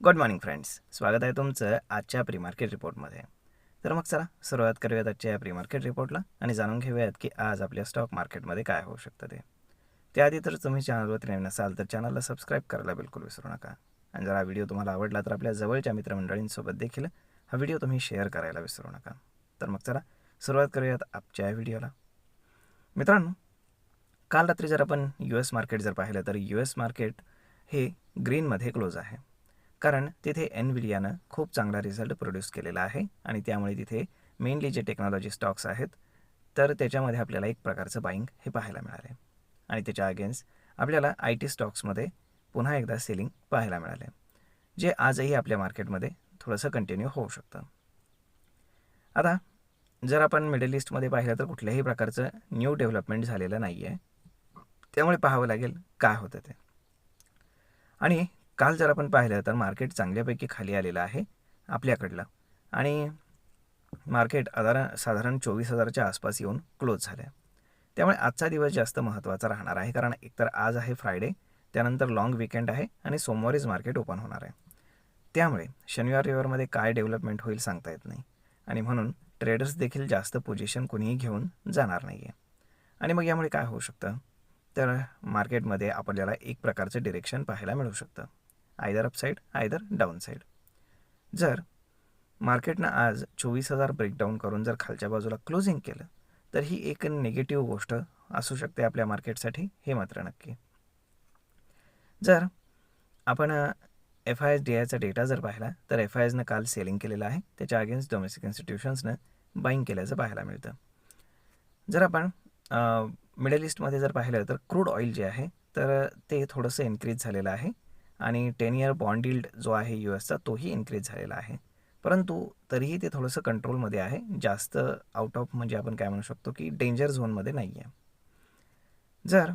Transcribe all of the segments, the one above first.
Good morning friends, स्वागत आहे तुमचं आजच्या प्री मार्केट रिपोर्टमध्ये. तर मग चला सुरुवात करूयात आजच्या या प्री मार्केट रिपोर्टला आणि जाणून घेऊयात की आज आपल्या स्टॉक मार्केटमध्ये काय होऊ शकतं ते. त्याआधी तर तुम्ही चॅनलवरती नवीन असाल तर चॅनलला सबस्क्राईब करायला बिलकुल विसरू नका. आणि जर हा व्हिडिओ तुम्हाला आवडला तर आपल्या जवळच्या मित्रमंडळींसोबत देखील हा व्हिडिओ तुम्ही शेअर करायला विसरू नका. तर मग चला सुरुवात करूयात आजच्या या व्हिडिओला. मित्रांनो, काल रात्री जर आपण US मार्केट जर पाहिलं तर US मार्केट हे ग्रीनमध्ये क्लोज आहे. कारण तिथे एनव्हिडियानं खूप चांगला रिझल्ट प्रोड्यूस केलेला आहे आणि त्यामुळे तिथे मेनली जे टेक्नॉलॉजी स्टॉक्स आहेत तर त्याच्यामध्ये आपल्याला एक प्रकारचं बाईंग हे पाहायला मिळाले आणि त्याच्या अगेन्स्ट आपल्याला IT स्टॉक्समध्ये पुन्हा एकदा सेलिंग पाहायला मिळाले, जे आजही आपल्या मार्केटमध्ये थोडंसं कंटिन्यू होऊ शकतं. आता जर आपण मिडल ईस्टमध्ये पाहिलं तर कुठल्याही प्रकारचं न्यू डेव्हलपमेंट झालेलं नाही आहे, त्यामुळे पाहावं लागेल काय होतं ते. आणि काल जर आपण पाहिलं तर मार्केट चांगल्यापैकी खाली आलेलं आहे आपल्याकडलं आणि मार्केट साधारण 24,000च्या आसपास येऊन क्लोज झालं आहे. त्यामुळे आजचा दिवस जास्त महत्त्वाचा राहणार आहे, कारण एकतर आज आहे फ्रायडे, त्यानंतर लाँग वीकेंड आहे आणि सोमवारीच मार्केट ओपन होणार आहे. त्यामुळे शनिवार रविवारमध्ये काय डेव्हलपमेंट होईल सांगता येत नाही आणि म्हणून ट्रेडर्स देखील जास्त पोझिशन कुणीही घेऊन जाणार नाही आहे. आणि मग यामुळे काय होऊ शकतं तर मार्केटमध्ये आपल्याला एक प्रकारचं डिरेक्शन पाहायला मिळू शकतं, either upside either down side. जर मार्केटनं आज 24,000 ब्रेकडाऊन करून जर खालच्या बाजूला क्लोजिंग केलं तर ही एक निगेटिव्ह गोष्ट असू शकते आपल्या मार्केटसाठी, हे मात्र नक्की. जर आपण FIS-DIचा डेटा जर पाहिला तर FISनं काल सेलिंग केलेलं आहे, त्याच्या अगेन्स्ट डोमेस्टिक इन्स्टिट्यूशन्सनं बाईंग केल्याचं पाहायला मिळतं. जर आपण मिडल ईस्टमध्ये जर पाहिलं तर क्रूड ऑइल जे आहे तर ते थोडंसं इन्क्रीज झालेलं आहे आणि 10 इयर बॉन्ड यील्ड जो आहे USचा तोही इन्क्रीज झालेला आहे, परंतु तरीही ते थोडंसं कंट्रोलमध्ये आहे, जास्त आउट ऑफ म्हणजे आपण काय म्हणू शकतो की डेंजर झोनमध्ये नाही आहे. जर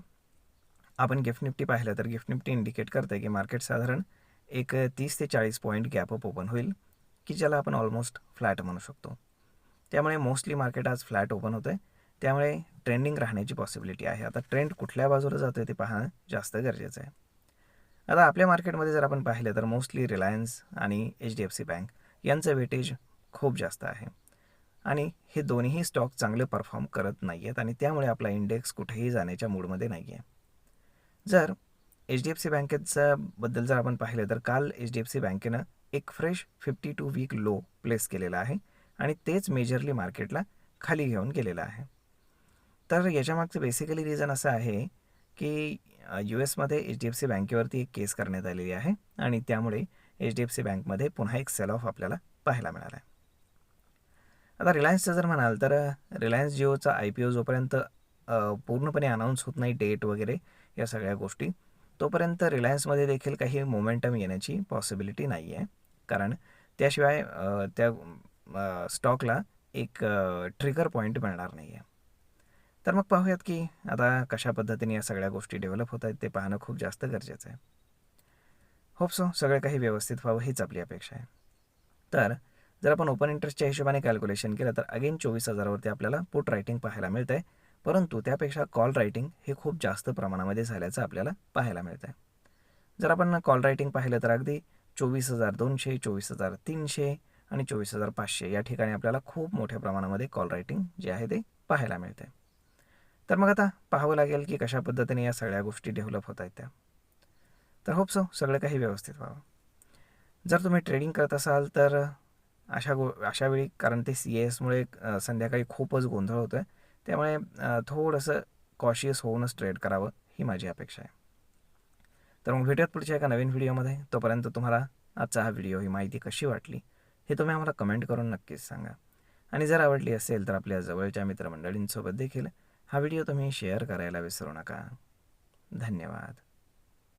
आपण गिफ्ट निफ्टी पाहिलं तर गिफ्ट निफ्टी इंडिकेट करते की मार्केट साधारण एक 30 ते 40 पॉईंट गॅप अप ओपन होईल, की ज्याला आपण ऑलमोस्ट फ्लॅट म्हणू शकतो. त्यामुळे मोस्टली मार्केट आज फ्लॅट ओपन होतं आहे, त्यामुळे ट्रेंडिंग राहण्याची पॉसिबिलिटी आहे. आता ट्रेंड कुठल्या बाजूला जातो ते पाहणं जास्त गरजेचं आहे. आता आपल्या मार्केटमध्ये जर आपण पाहिलं तर मोस्टली रिलायन्स आणि HDFC बँक यांचं वेटेज खूप जास्त आहे आणि हे दोन्ही स्टॉक चांगले परफॉर्म करत नाही आहेत आणि त्यामुळे आपला इंडेक्स कुठेही जाण्याच्या मूडमध्ये नाही आहे. जर HDFC बँकेचं जर आपण पाहिलं तर काल HDFC बँकेनं एक फ्रेश 52 वीक लो प्लेस केलेला आहे आणि तेच मेजरली मार्केटला खाली घेऊन गेलेलं आहे. तर याच्यामागचं बेसिकली रिझन असं आहे की US HDFC बँकेवरती एक केस करण्यात आलेली आहे आणि त्यामुळे HDFC बँकमध्ये पुन्हा एक सेल ऑफ आपल्याला पाहायला मिळाला आहे. आता रिलायन्सचं जर म्हणाल तर रिलायन्स जिओचा IPO जोपर्यंत पूर्णपणे अनाऊन्स होत नाही डेट वगैरे या सगळ्या गोष्टी, तोपर्यंत रिलायन्समध्ये देखील काही मोमेंटम येण्याची पॉसिबिलिटी नाही आहे, कारण त्याशिवाय त्या स्टॉकला एक ट्रिगर पॉईंट मिळणार नाही आहे. तर मग पाहूयात की आता कशा पद्धतीने या सगळ्या गोष्टी डेव्हलप होत आहेत ते पाहणं खूप जास्त गरजेचं आहे. होप सो सगळं काही व्यवस्थित व्हावं हीच आपली अपेक्षा आहे. तर जर आपण ओपन इंटरेस्टच्या हिशोबाने कॅल्क्युलेशन केलं तर अगेन 24,000वरती आपल्याला पुट रायटिंग पाहायला मिळतं आहे, परंतु त्यापेक्षा कॉल रायटिंग हे खूप जास्त प्रमाणामध्ये झाल्याचं आपल्याला पाहायला मिळतं आहे. जर आपण कॉल रायटिंग पाहिलं तर अगदी 24,200, 24,300 आणि 24,500 या ठिकाणी आपल्याला खूप मोठ्या प्रमाणामध्ये कॉल रायटिंग जे आहे ते पाहायला मिळते. तर मग आता पाहावं लागेल की कशा पद्धतीने या सगळ्या गोष्टी डेव्हलप होत आहेत त्या. तर होप सो सगळं काही व्यवस्थित व्हावं. जर तुम्ही ट्रेडिंग करत असाल तर अशा वेळी, कारण ते CASमुळे संध्याकाळी खूपच गोंधळ होतो आहे, त्यामुळे थोडंसं कॉशियस होऊनच ट्रेड करावं ही माझी अपेक्षा आहे. तर मग भेटूयात पुढच्या एका नवीन व्हिडिओमध्ये. तोपर्यंत तुम्हाला आजचा हा व्हिडिओ, ही माहिती कशी वाटली हे तुम्ही आम्हाला कमेंट करून नक्कीच सांगा आणि जर आवडली असेल तर आपल्या जवळच्या मित्रमंडळींसोबत देखील हा व्हिडिओ तुम्ही शेअर करायला विसरू नका. धन्यवाद.